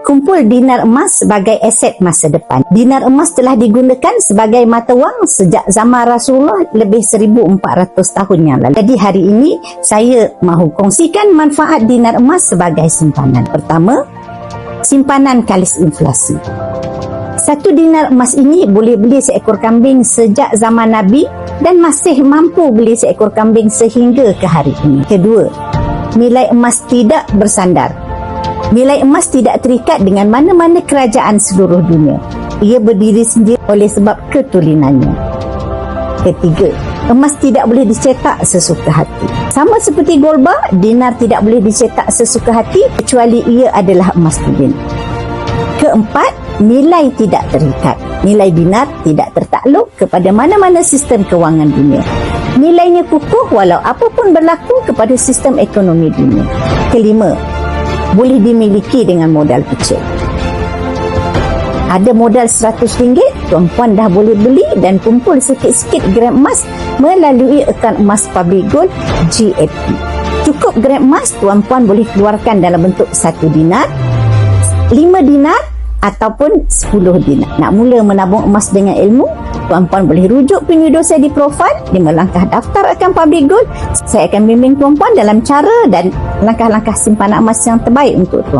Kumpul dinar emas sebagai aset masa depan. Dinar emas telah digunakan sebagai mata wang sejak zaman Rasulullah lebih 1400 tahun yang lalu. Jadi hari ini saya mahu kongsikan manfaat dinar emas sebagai simpanan. Pertama, simpanan kalis inflasi. 1 dinar emas ini boleh beli seekor kambing sejak zaman Nabi dan masih mampu beli seekor kambing sehingga ke hari ini. Kedua, nilai emas tidak bersandar. Nilai emas tidak terikat dengan mana-mana kerajaan seluruh dunia. Ia berdiri sendiri oleh sebab ketulinannya. Ketiga, emas tidak boleh dicetak sesuka hati. Sama seperti gold bar, dinar tidak boleh dicetak sesuka hati kecuali ia adalah emas tulin. Keempat, nilai tidak terikat. Nilai dinar tidak tertakluk kepada mana-mana sistem kewangan dunia. Nilainya kukuh walau apapun berlaku kepada sistem ekonomi dunia. Kelima, boleh dimiliki dengan modal kecil. Ada modal RM100, tuan-puan dah boleh beli dan kumpul sikit-sikit gram emas melalui akaun emas Public Gold GAP. Cukup gram emas tuan-puan boleh keluarkan dalam bentuk 1 dinar, 5 dinar ataupun 10 dinar. Nak mula menabung emas dengan ilmu, tuan-puan boleh rujuk penyudur saya di profil 5 langkah daftar akaun Public Gold. Saya akan bimbing tuan-puan dalam cara dan langkah-langkah simpanan emas yang terbaik untuk tuan.